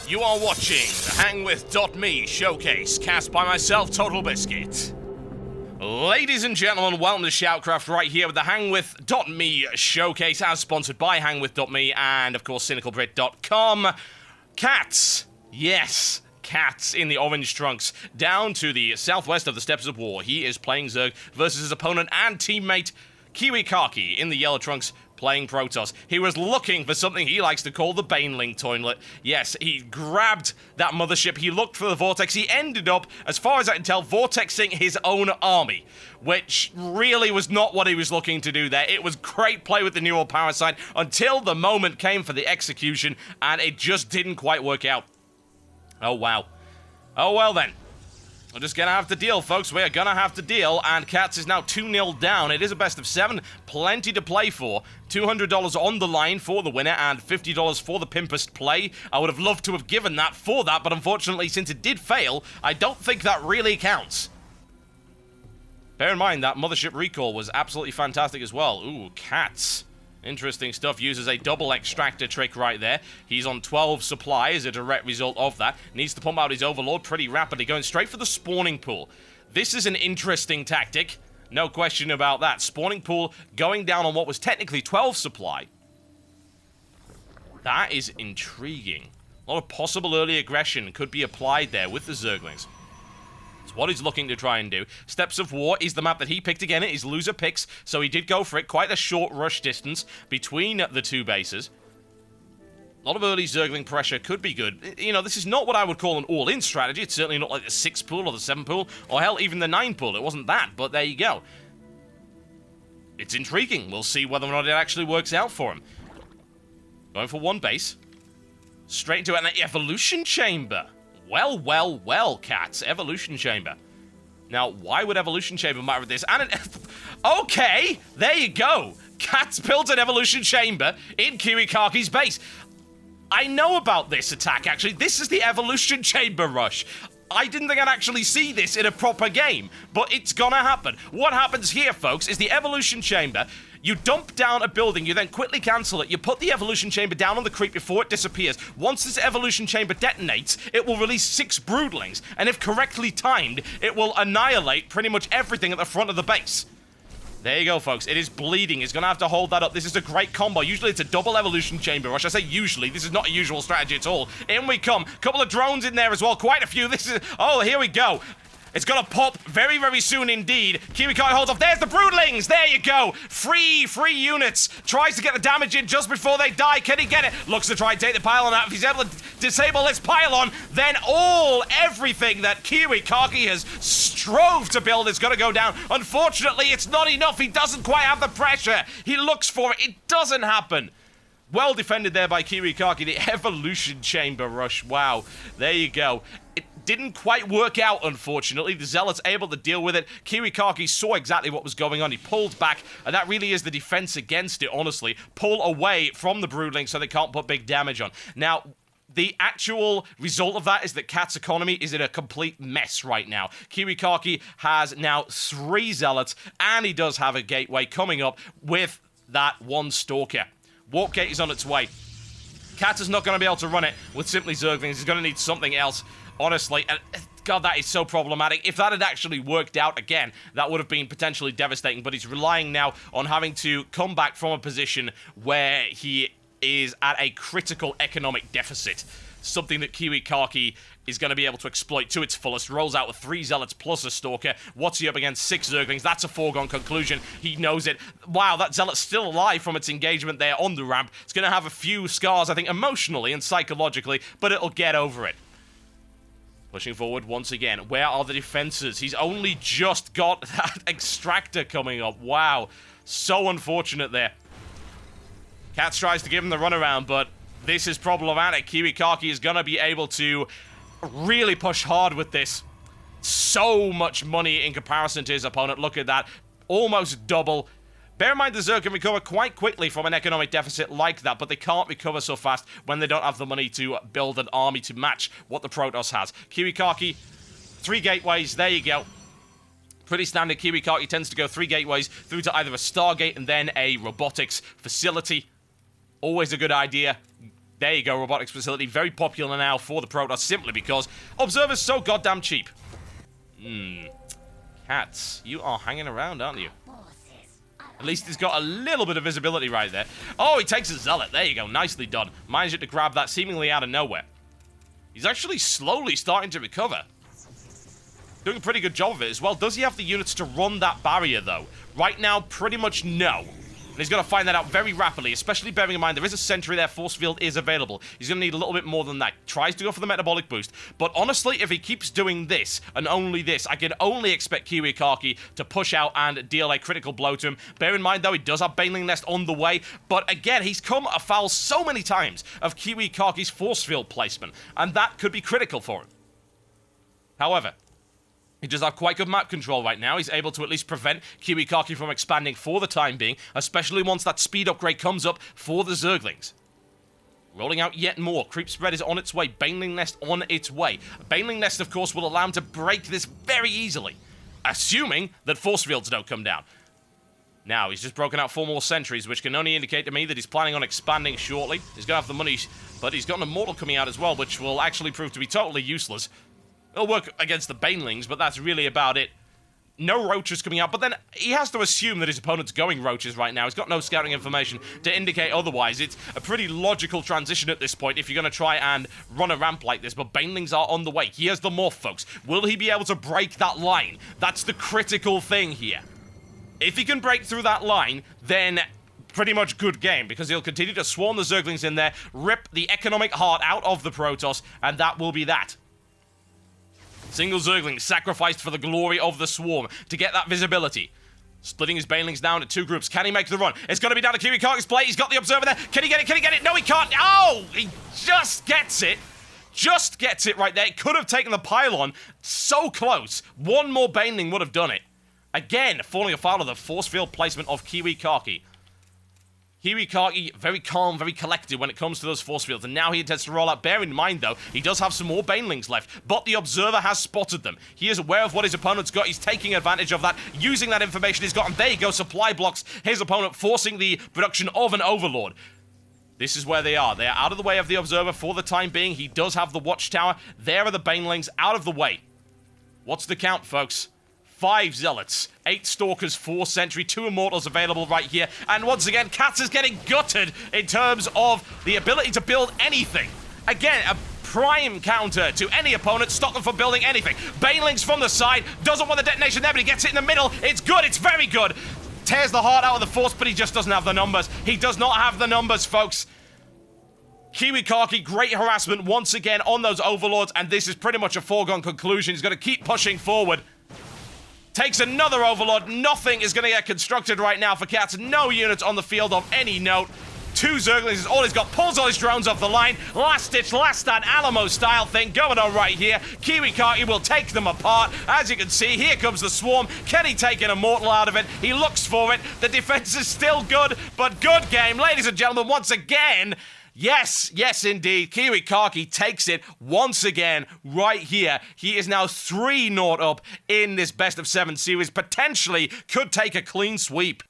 You are watching the HangWith.me showcase, cast by myself, Totalbiscuit. Ladies and gentlemen, welcome to SHOUTcraft right here with the HangWith.me showcase, as sponsored by HangWith.me and, of course, CynicalBrit.com. CatZ, yes, CatZ in the orange trunks, down to the southwest of the Steppes of War. He is playing Zerg versus his opponent and teammate, Kiwikaki, in the yellow trunks, playing Protoss. He was looking for something he likes to call the Baneling toilet. Yes, he grabbed that mothership, he looked for the Vortex, he ended up, as far as I can tell, Vortexing his own army, which really was not what he was looking to do there. It was great play with the neural parasite until the moment came for the execution, and it just didn't quite work out. Oh, wow. Oh, well then. We're just gonna have to deal, folks. We're gonna have to deal, and CatZ is now 2-0 down. It is a best of 7, plenty to play for. $200 on the line for the winner, and $50 for the pimpest play. I would have loved to have given that for that, but unfortunately, since it did fail, I don't think that really counts. Bear in mind, that Mothership recall was absolutely fantastic as well. Ooh, CatZ. Interesting stuff. Uses a double extractor trick right there. He's on 12 supply as a direct result of that. Needs to pump out his Overlord pretty rapidly, going straight for the spawning pool. This is an interesting tactic. No question about that. Spawning pool going down on what was technically 12 supply. That is intriguing. A lot of possible early aggression could be applied there with the Zerglings. It's what he's looking to try and do. Steppes of War is the map that he picked again. It is loser picks, so he did go for it. Quite a short rush distance between the two bases. A lot of early Zergling pressure could be good. You know, this is not what I would call an all-in strategy. It's certainly not like the 6 pool or the 7 pool, or hell, even the 9 pool. It wasn't that, but there you go. It's intriguing. We'll see whether or not it actually works out for him. Going for one base. Straight into an evolution chamber. Well, well, well, CatZ. Evolution Chamber. Now, why would Evolution Chamber matter with this? And okay, there you go. CatZ builds an Evolution Chamber in Kiwikaki's base. I know about this attack, actually. This is the Evolution Chamber rush. I didn't think I'd actually see this in a proper game, but it's gonna happen. What happens here, folks, is the Evolution Chamber. You dump down a building, you then quickly cancel it, you put the Evolution Chamber down on the creep before it disappears. Once this Evolution Chamber detonates, it will release 6 Broodlings, and if correctly timed, it will annihilate pretty much everything at the front of the base. There you go, folks. It is bleeding. It's going to have to hold that up. This is a great combo. Usually it's a double Evolution Chamber rush. I say usually. This is not a usual strategy at all. In we come. Couple of drones in there as well. Quite a few. This is... Oh, here we go. It's gonna pop very, very soon indeed. Kiwikaki holds off. There's the Broodlings. There you go. Free units. Tries to get the damage in just before they die. Can he get it? Looks to try and take the pylon out. If he's able to disable this pylon, then everything that Kiwikaki has strove to build is gonna go down. Unfortunately, it's not enough. He doesn't quite have the pressure. He looks for it. It doesn't happen. Well defended there by Kiwikaki. The Evolution Chamber rush. Wow. There you go. It didn't quite work out, unfortunately. The Zealots able to deal with it. Kiwikaki saw exactly what was going on. He pulled back, and that really is the defense against it, honestly. Pull away from the Broodling so they can't put big damage on. Now, the actual result of that is that CatZ economy is in a complete mess right now. Kiwikaki has now 3 Zealots, and he does have a gateway coming up with that 1 Stalker. Warp Gate is on its way. CatZ is not going to be able to run it with simply Zerglings. He's going to need something else, honestly. And God, that is so problematic. If that had actually worked out again, that would have been potentially devastating. But he's relying now on having to come back from a position where he is at a critical economic deficit. Something that Kiwikaki is going to be able to exploit to its fullest. Rolls out with 3 Zealots plus a Stalker. What's he up against? 6 Zerglings. That's a foregone conclusion. He knows it. Wow, that Zealot's still alive from its engagement there on the ramp. It's going to have a few scars, I think, emotionally and psychologically, but it'll get over it. Pushing forward once again. Where are the defenses? He's only just got that extractor coming up. Wow. So unfortunate there. CatZ tries to give him the runaround, but this is problematic. Kiwikaki is going to be able to really push hard with this. So much money in comparison to his opponent. Look at that. Almost double. Bear in mind the Zerg can recover quite quickly from an economic deficit like that, but they can't recover so fast when they don't have the money to build an army to match what the Protoss has. Kiwikaki, 3 gateways. There you go. Pretty standard. Kiwikaki tends to go 3 gateways through to either a Stargate and then a robotics facility. Always a good idea. There you go, robotics facility. Very popular now for the Protoss simply because Observer's so goddamn cheap. CatZ, you are hanging around, aren't you? At least he's got a little bit of visibility right there. Oh, he takes a Zealot. There you go. Nicely done. Managed to grab that seemingly out of nowhere. He's actually slowly starting to recover. Doing a pretty good job of it as well. Does he have the units to run that barrier, though? Right now, pretty much no. And he's going to find that out very rapidly, especially bearing in mind there is a sentry there. Force field is available. He's going to need a little bit more than that. Tries to go for the metabolic boost. But honestly, if he keeps doing this, and only this, I can only expect Kiwikaki to push out and deal a critical blow to him. Bear in mind, though, he does have Baneling Nest on the way. But again, he's come afoul so many times of Kiwikaki's force field placement. And that could be critical for him. However, he does have quite good map control right now. He's able to at least prevent Kiwikaki from expanding for the time being, especially once that speed upgrade comes up for the Zerglings. Rolling out yet more. Creep spread is on its way. Baneling Nest on its way. Baneling Nest, of course, will allow him to break this very easily, assuming that force fields don't come down. Now, he's just broken out 4 more sentries, which can only indicate to me that he's planning on expanding shortly. He's going to have the money, but he's got an Immortal coming out as well, which will actually prove to be totally useless. It'll work against the Banelings, but that's really about it. No Roaches coming out, but then he has to assume that his opponent's going Roaches right now. He's got no scouting information to indicate otherwise. It's a pretty logical transition at this point if you're going to try and run a ramp like this, but Banelings are on the way. He has the Morph, folks. Will he be able to break that line? That's the critical thing here. If he can break through that line, then pretty much good game, because he'll continue to swarm the Zerglings in there, rip the economic heart out of the Protoss, and that will be that. Single Zergling sacrificed for the glory of the swarm to get that visibility. Splitting his Banelings down to 2 groups. Can he make the run? It's going to be down to Kiwikaki's plate. He's got the Observer there. Can he get it? Can he get it? No, he can't. Oh, he just gets it. Just gets it right there. It could have taken the pylon. So close. One more Baneling would have done it. Again, falling afoul of the force field placement of Kiwikaki. Kiwikaki, very calm, very collected when it comes to those force fields, and now he intends to roll out. Bear in mind, though, he does have some more Banelings left, but the Observer has spotted them. He is aware of what his opponent's got. He's taking advantage of that, using that information he's got, and there you go, supply blocks his opponent, forcing the production of an Overlord. This is where they are. They are out of the way of the Observer for the time being. He does have the Watchtower. There are the Banelings out of the way. What's the count, folks? 5 Zealots, 8 Stalkers, 4 Sentry, 2 Immortals available right here. And once again, CatZ is getting gutted in terms of the ability to build anything. Again, a prime counter to any opponent, stop them from building anything. Banelings from the side, doesn't want the detonation there, but he gets it in the middle. It's good, it's very good. Tears the heart out of the force, but he just doesn't have the numbers. He does not have the numbers, folks. Kiwikaki, great harassment once again on those Overlords, and this is pretty much a foregone conclusion. He's going to keep pushing forward. Takes another Overlord. Nothing is going to get constructed right now for CatZ. No units on the field of any note. 2 Zerglings is all he's got. Pulls all his drones off the line. Last ditch, last stand, Alamo style thing going on right here. Kiwikaki will take them apart. As you can see, here comes the swarm. Can he take an Immortal out of it? He looks for it. The defense is still good, but good game. Ladies and gentlemen, once again, yes, yes indeed, Kiwikaki takes it once again right here. He is now 3-0 up in this best of 7 series, potentially could take a clean sweep.